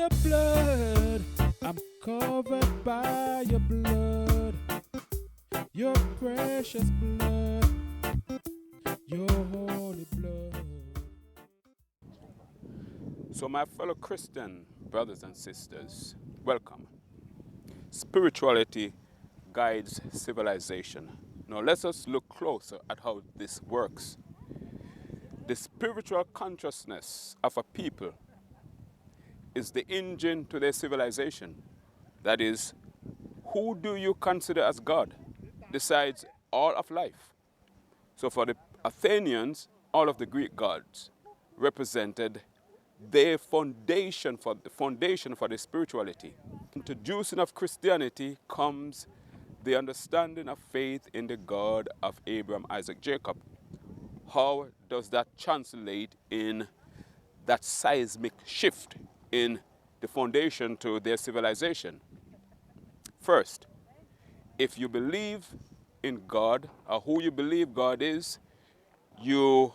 your blood. I'm covered by your blood. Your precious blood. Your holy blood. So, my fellow Christian brothers and sisters, welcome. Spirituality guides civilization. Now, let us look closer at how this works. The spiritual consciousness of a people is the engine to their civilization. That is, who do you consider as God decides all of life. So, for the Athenians, all of the Greek gods represented their foundation for the spirituality. Introducing of Christianity comes the understanding of faith in the God of Abraham, Isaac, Jacob. How does that translate in that seismic shift in the foundation to their civilization? First, if you believe in God or who you believe God is, you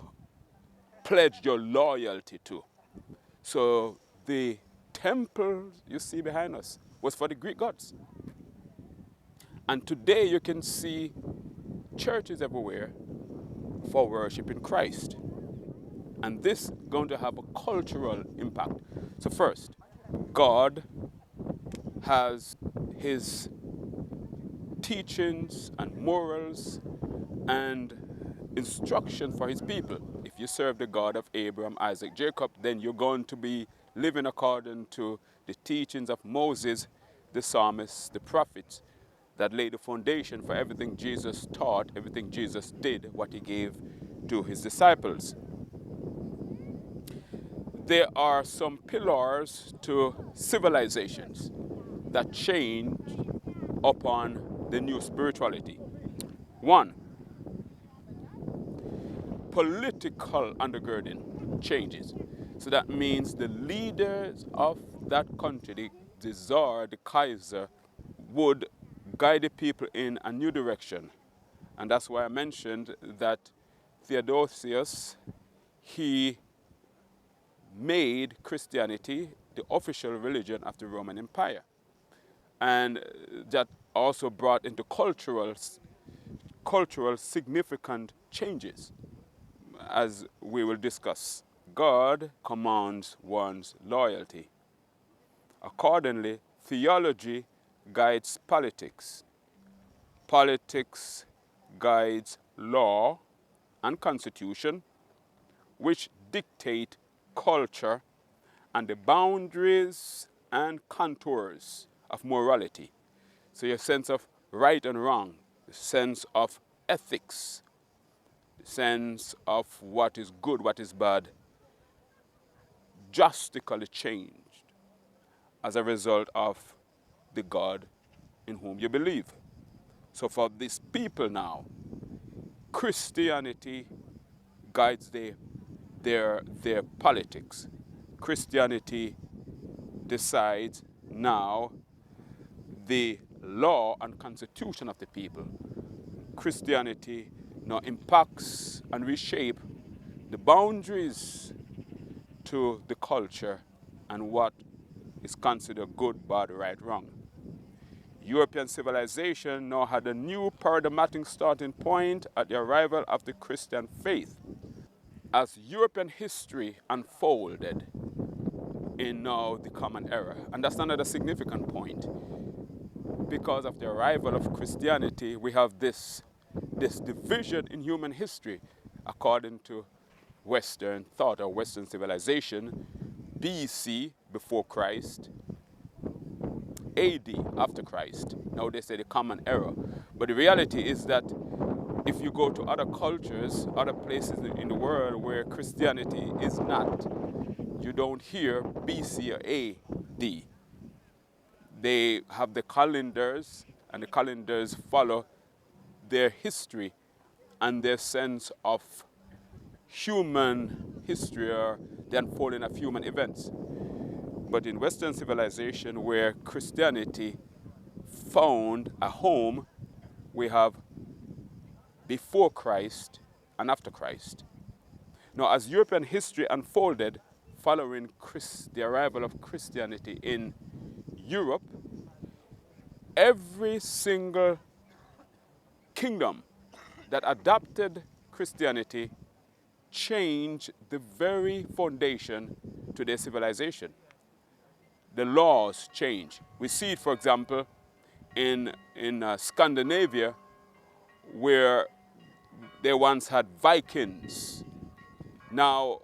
pledge your loyalty to. So the temple you see behind us was for the Greek gods. And today you can see churches everywhere for worshiping Christ. And this is going to have a cultural impact. So first, God has his teachings and morals and instruction for his people. If you serve the God of Abraham, Isaac, Jacob, then you're going to be living according to the teachings of Moses, the psalmists, the prophets, that laid the foundation for everything Jesus taught, everything Jesus did, what he gave to his disciples. There are some pillars to civilizations that change upon the new spirituality. One, political undergirding changes. So that means the leaders of that country, the Tsar, the Kaiser, would guide the people in a new direction. And that's why I mentioned that Theodosius, he made Christianity the official religion of the Roman Empire. And that also brought into cultural significant changes, as we will discuss. God commands one's loyalty. Accordingly, theology guides politics. Politics guides law and constitution, which dictate culture and the boundaries and contours of morality. So your sense of right and wrong, the sense of ethics, the sense of what is good, what is bad, drastically changed as a result of the God in whom you believe. So for these people now, Christianity guides their politics. Christianity decides now the law and constitution of the people. Christianity now impacts and reshape the boundaries to the culture and what is considered good, bad, right, wrong. European civilization now had a new paradigmatic starting point at the arrival of the Christian faith. As European history unfolded in now the Common Era, and that's another significant point, because of the arrival of Christianity, we have this division in human history according to Western thought or Western civilization. BC, before Christ, AD, after Christ. Now they say the Common Era. But the reality is that if you go to other cultures, other places in the world where Christianity is not, you don't hear BC or AD. They have the calendars, and the calendars follow their history and their sense of human history or the unfolding of human events. But in Western civilization, where Christianity found a home, we have before Christ and after Christ. Now, as European history unfolded following the arrival of Christianity in Europe, every single kingdom that adopted Christianity changed the very foundation to their civilization. The laws change. We see it, for example, in Scandinavia, where they once had Vikings. Now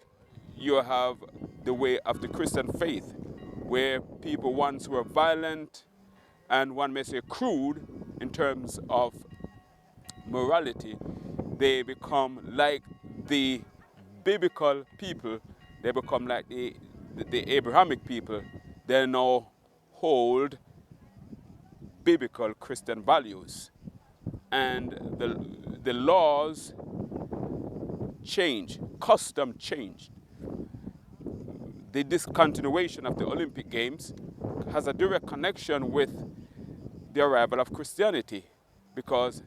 you have the way of the Christian faith, where people once were violent and one may say crude in terms of morality. They become like the biblical people. They become like the Abrahamic people. They now hold biblical Christian values. And the laws change, custom changed. The discontinuation of the Olympic Games has a direct connection with the arrival of Christianity, because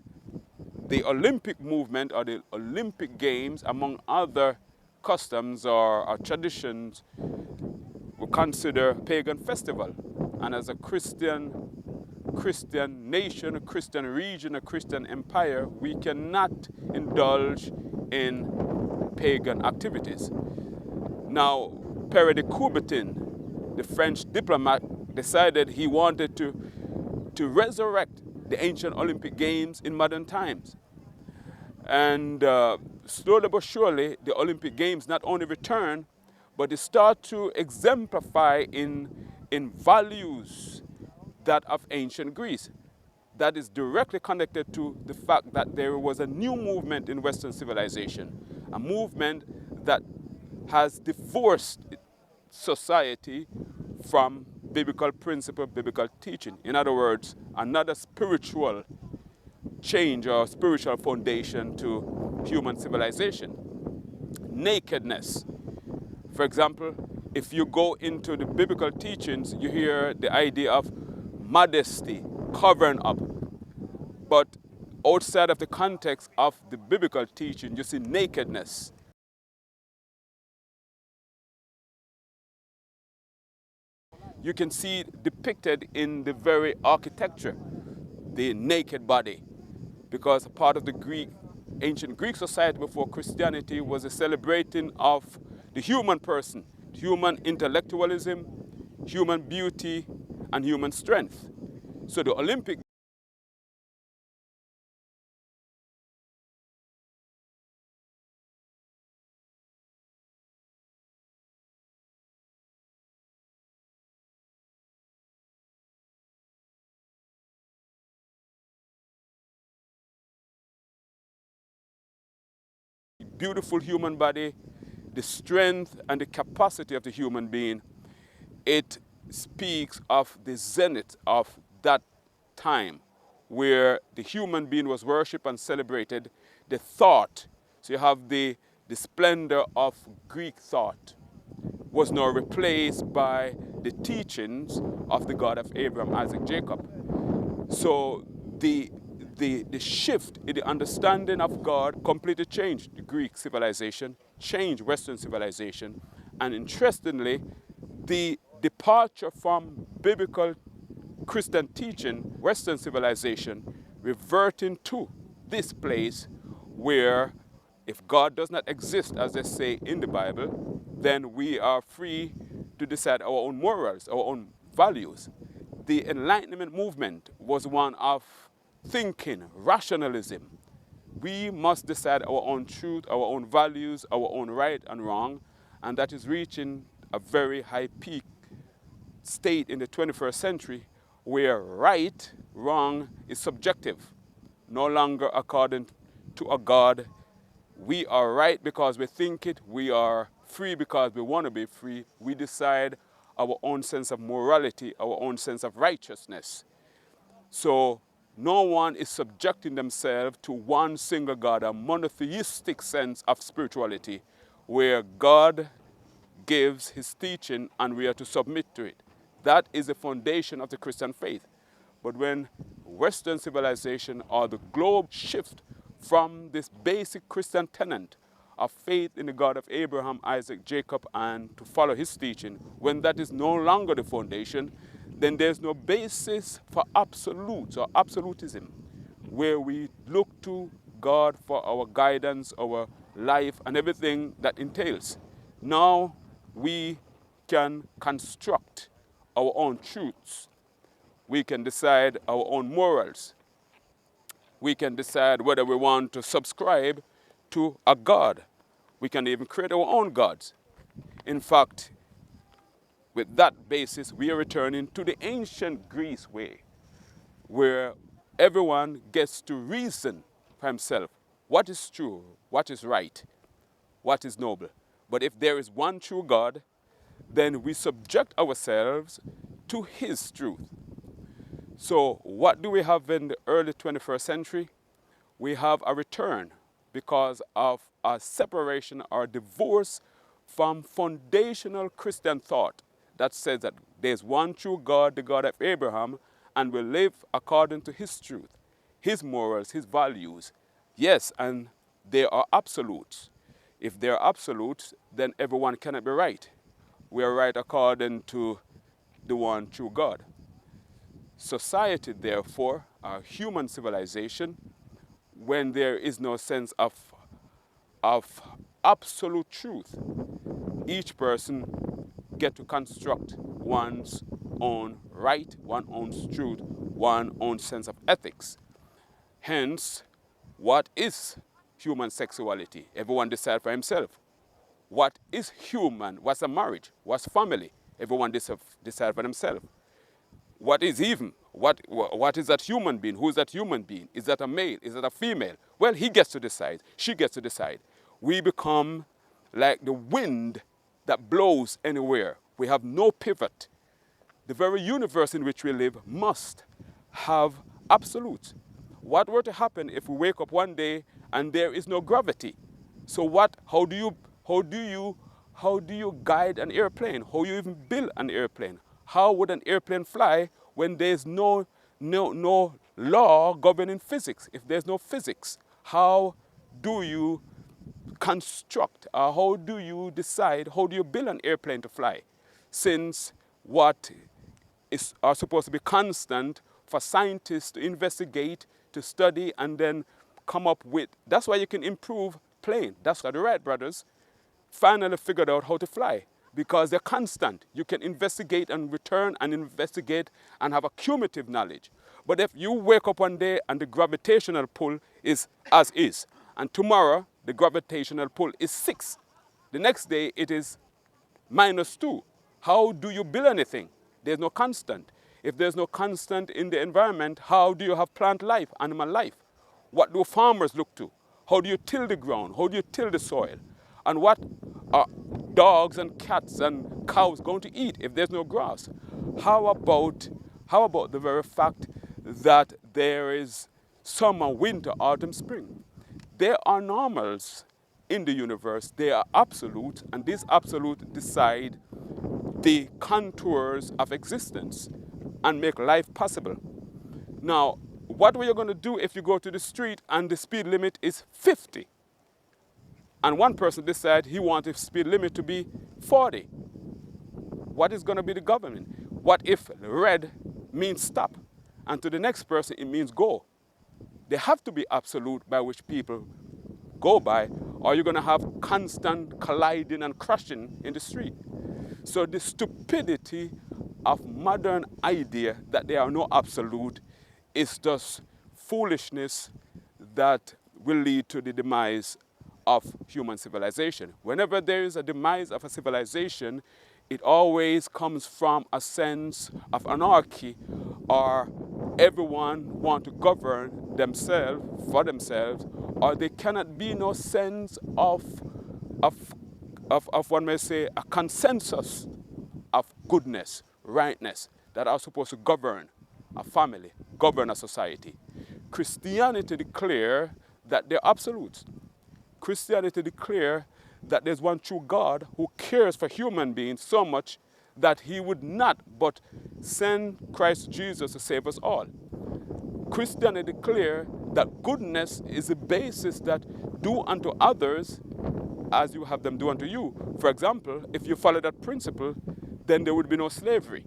the Olympic movement or the Olympic Games, among other customs or traditions, we consider pagan festival. And as a Christian nation, a Christian region, a Christian empire, we cannot indulge in pagan activities. Now, Pierre de Coubertin, the French diplomat, decided he wanted to resurrect the ancient Olympic Games in modern times. And slowly but surely, the Olympic Games not only return, but they start to exemplify in values that of ancient Greece. That is directly connected to the fact that there was a new movement in Western civilization, a movement that has divorced society from biblical principle, biblical teaching. In other words, another spiritual change or spiritual foundation to human civilization. Nakedness. For example, if you go into the biblical teachings, you hear the idea of modesty, covering up. But outside of the context of the biblical teaching, you see nakedness. You can see it depicted in the very architecture, the naked body, because part of the ancient Greek society before Christianity was a celebrating of the human person, human intellectualism, human beauty, and human strength. So the Olympic beautiful human body, the strength and the capacity of the human being, it speaks of the zenith of that time where the human being was worshipped and celebrated, the thought. So you have the splendor of Greek thought was now replaced by the teachings of the God of Abraham, Isaac, Jacob. So the shift in the understanding of God completely changed the Greek civilization, changed Western civilization, and interestingly, the departure from biblical Christian teaching, Western civilization, reverting to this place where if God does not exist, as they say in the Bible, then we are free to decide our own morals, our own values. The Enlightenment movement was one of thinking, rationalism. We must decide our own truth, our own values, our own right and wrong, and that is reaching a very high peak state in the 21st century where right, wrong is subjective, no longer according to a God. We are right because we think it, we are free because we want to be free. We decide our own sense of morality, our own sense of righteousness. So no one is subjecting themselves to one single God, a monotheistic sense of spirituality, where God gives his teaching and we are to submit to it. That is the foundation of the Christian faith. But when Western civilization or the globe shift from this basic Christian tenet of faith in the God of Abraham, Isaac, Jacob, and to follow his teaching, when that is no longer the foundation, then there's no basis for absolutes or absolutism, where we look to God for our guidance, our life, and everything that entails. Now we can construct our own truths. We can decide our own morals. We can decide whether we want to subscribe to a God. We can even create our own gods. In fact, with that basis, we are returning to the ancient Greece way, where everyone gets to reason for himself what is true, what is right, what is noble. But if there is one true God, then we subject ourselves to his truth. So what do we have in the early 21st century? We have a return because of a separation or divorce from foundational Christian thought that says that there's one true God, the God of Abraham, and we live according to his truth, his morals, his values. Yes, and they are absolutes. If they're absolutes, then everyone cannot be right. We are right according to the one true God. Society, therefore, our human civilization, when there is no sense of absolute truth, each person get to construct one's own right, one's own truth, one's own sense of ethics. Hence, what is human sexuality? Everyone decide for himself. What is human? What's a marriage? What's family? Everyone decide for themselves. What is even? What is that human being? Who is that human being? Is that a male? Is that a female? Well, he gets to decide. She gets to decide. We become like the wind that blows anywhere. We have no pivot. The very universe in which we live must have absolutes. What were to happen if we wake up one day and there is no gravity? So how do you guide an airplane? How do you even build an airplane? How would an airplane fly when there's no law governing physics? If there's no physics, how do you construct, or how do you decide, how do you build an airplane to fly? Since what are supposed to be constant for scientists to investigate, to study, and then come up with. That's why you can improve plane. That's why the Wright brothers finally figured out how to fly, because they're constant. You can investigate and return and investigate and have a cumulative knowledge. But if you wake up one day and the gravitational pull is as is, and tomorrow the gravitational pull is 6, the next day it is -2, how do you build anything? There's no constant. If there's no constant in the environment, how do you have plant life, animal life? What do farmers look to? How do you till the ground? How do you till the soil? And what are dogs and cats and cows going to eat if there's no grass? How about the very fact that there is summer, winter, autumn, spring? There are normals in the universe. They are absolute, and these absolute decide the contours of existence and make life possible. Now, what were you going to do if you go to the street and the speed limit is 50? And one person decides he wants the speed limit to be 40. What is going to be the government? What if red means stop, and to the next person it means go? There have to be absolute by which people go by, or you're going to have constant colliding and crashing in the street. So the stupidity of modern idea that there are no absolute is just foolishness that will lead to the demise of human civilization. Whenever there is a demise of a civilization, it always comes from a sense of anarchy, or everyone want to govern themselves for themselves, or there cannot be no sense of one may say a consensus of goodness, rightness, that are supposed to govern a family, govern a society. Christianity declares that they're absolutes. Christianity declares that there's one true God who cares for human beings so much that he would not but send Christ Jesus to save us all. Christianity declares that goodness is the basis that do unto others as you have them do unto you. For example, if you follow that principle, then there would be no slavery.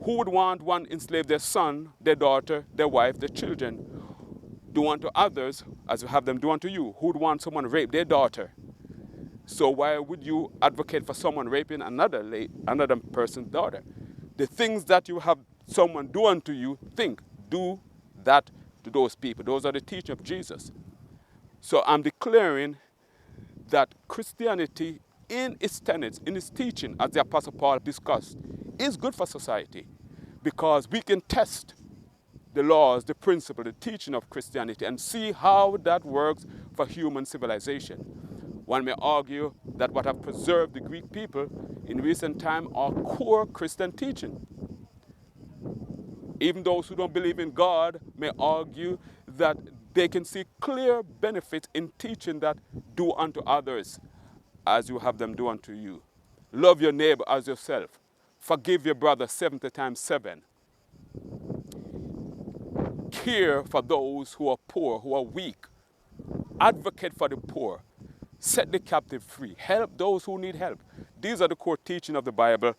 Who would want one enslave their son, their daughter, their wife, their children, do unto others as you have them do unto you? Who would want someone rape their daughter? So why would you advocate for someone raping another person's daughter? The things that you have someone do unto you, do that to those people. Those are the teaching of Jesus. So I'm declaring that Christianity in its tenets, in its teaching, as the Apostle Paul discussed, is good for society because we can test the laws, the principle, the teaching of Christianity and see how that works for human civilization. One may argue that what have preserved the Greek people in recent time are core Christian teaching. Even those who don't believe in God may argue that they can see clear benefits in teaching that do unto others as you have them do unto you. Love your neighbor as yourself. Forgive your brother 70 times 7. Care for those who are poor, who are weak. Advocate for the poor. Set the captive free. Help those who need help. These are the core teaching of the Bible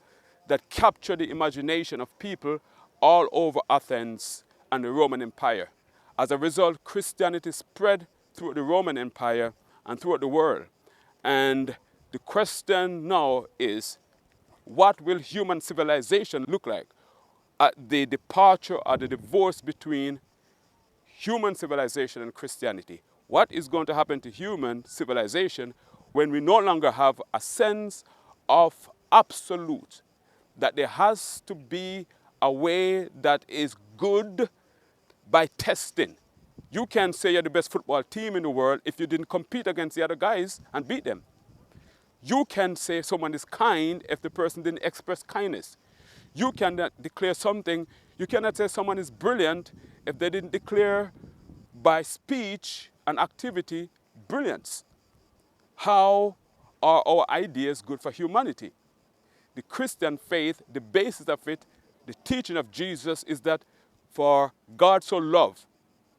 that capture the imagination of people all over Athens and the Roman Empire. As a result, Christianity spread through the Roman Empire and throughout the world. And the question now is, what will human civilization look like at the departure or the divorce between human civilization and Christianity? What is going to happen to human civilization when we no longer have a sense of absolute, that there has to be a way that is good by testing? You can say you're the best football team in the world if you didn't compete against the other guys and beat them. You can say someone is kind if the person didn't express kindness. You cannot declare something, you cannot say someone is brilliant if they didn't declare by speech and activity brilliance. How are our ideas good for humanity? The Christian faith, the basis of it, the teaching of Jesus is that for God so loved,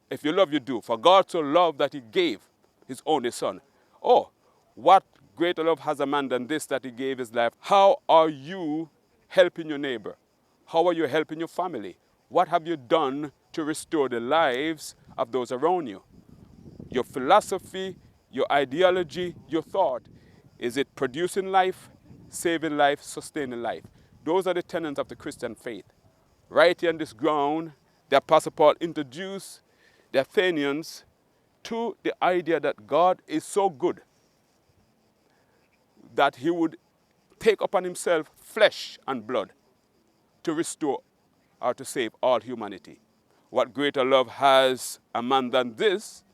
if you love, you do. For God so loved that he gave his only son. Oh, what greater love has a man than this, that he gave his life? How are you helping your neighbor? How are you helping your family? What have you done to restore the lives of those around you? Your philosophy, your ideology, your thought, is it producing life, saving life, sustaining life? Those are the tenets of the Christian faith. Right here on this ground, the Apostle Paul introduced the Athenians to the idea that God is so good that he would take upon himself flesh and blood to restore or to save all humanity. What greater love has a man than this,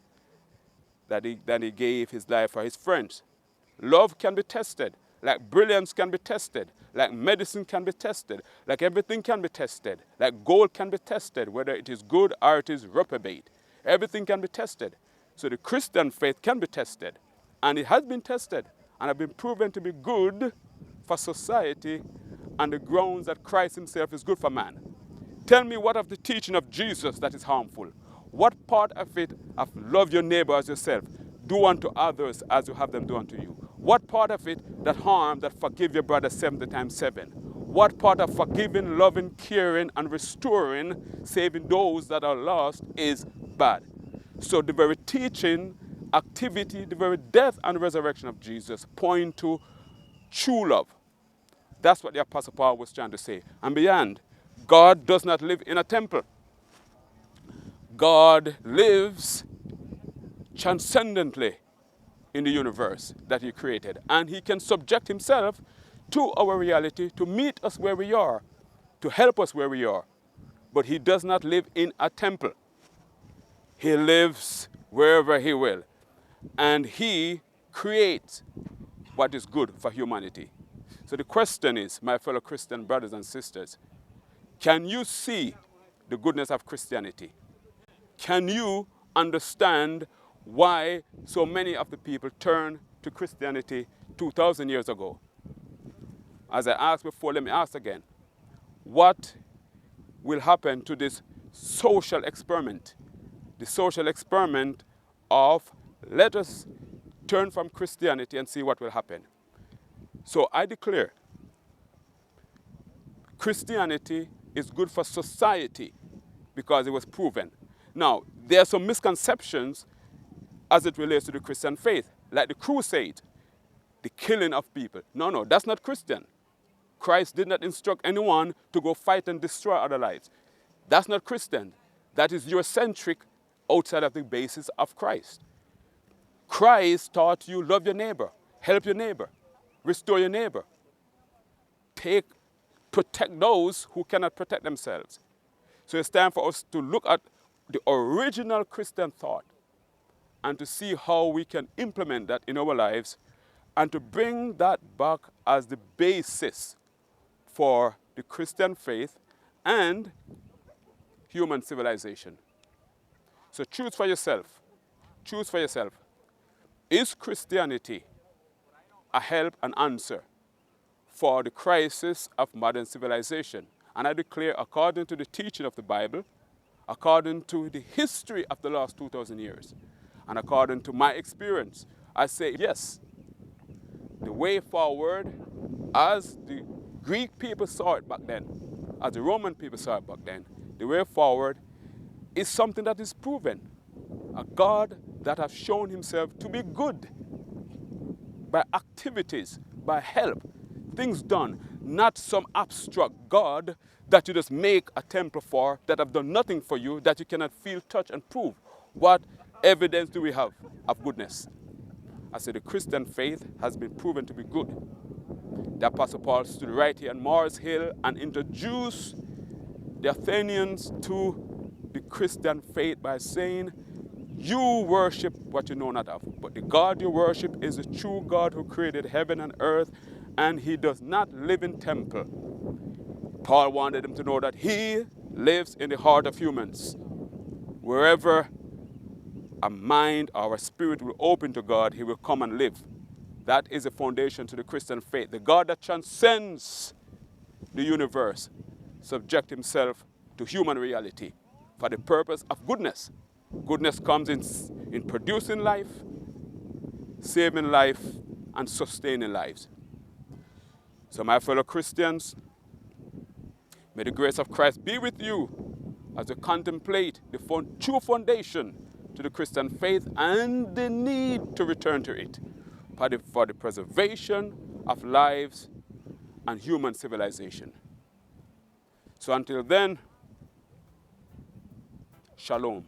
that he gave his life for his friends? Love can be tested, like brilliance can be tested, like medicine can be tested, like everything can be tested, like gold can be tested, whether it is good or it is reprobate. Everything can be tested. So the Christian faith can be tested, and it has been tested and have been proven to be good for society on the grounds that Christ himself is good for man. Tell me what of the teaching of Jesus that is harmful? What part of it of love your neighbor as yourself, do unto others as you have them do unto you? What part of it that harm, that forgive your brother 70 times 7? What part of forgiving, loving, caring, and restoring, saving those that are lost is bad? So the very teaching, activity, the very death and resurrection of Jesus point to true love. That's what the Apostle Paul was trying to say. And beyond, God does not live in a temple. God lives transcendently in the universe that he created. And he can subject himself to our reality, to meet us where we are, to help us where we are. But he does not live in a temple. He lives wherever he will. And he creates what is good for humanity. So the question is, my fellow Christian brothers and sisters, can you see the goodness of Christianity? Can you understand why so many of the people turned to Christianity 2,000 years ago? As I asked before, let me ask again. What will happen to this social experiment? The social experiment of let us turn from Christianity and see what will happen. So I declare Christianity is good for society because it was proven. Now, there are some misconceptions as it relates to the Christian faith, like the crusade, the killing of people. No, that's not Christian. Christ did not instruct anyone to go fight and destroy other lives. That's not Christian. That is Eurocentric outside of the basis of Christ. Christ taught you love your neighbor, help your neighbor, restore your neighbor. Protect those who cannot protect themselves. So it's time for us to look at the original Christian thought and to see how we can implement that in our lives and to bring that back as the basis for the Christian faith and human civilization. So choose for yourself. Choose for yourself. Is Christianity a help and answer for the crisis of modern civilization? And I declare, according to the teaching of the Bible, according to the history of the last 2,000 years, and according to my experience, I say yes. The way forward, as the Greek people saw it back then, as the Roman people saw it back then, the way forward is something that is proven. A God that has shown himself to be good by activities, by help, things done, not some abstract God that you just make a temple for, that have done nothing for you, that you cannot feel, touch, and prove. What evidence do we have of goodness? I say the Christian faith has been proven to be good. The Apostle Paul stood right here on Mars Hill and introduced the Athenians to the Christian faith by saying, you worship what you know not of, but the God you worship is the true God who created heaven and earth, and he does not live in temple. Paul wanted them to know that he lives in the heart of humans. Wherever a mind or a spirit will open to God, he will come and live. That is the foundation to the Christian faith. The God that transcends the universe subject himself to human reality for the purpose of goodness. Goodness comes in producing life, saving life, and sustaining lives. So my fellow Christians, may the grace of Christ be with you as you contemplate the true foundation to the Christian faith and the need to return to it for the preservation of lives and human civilization. So until then, shalom.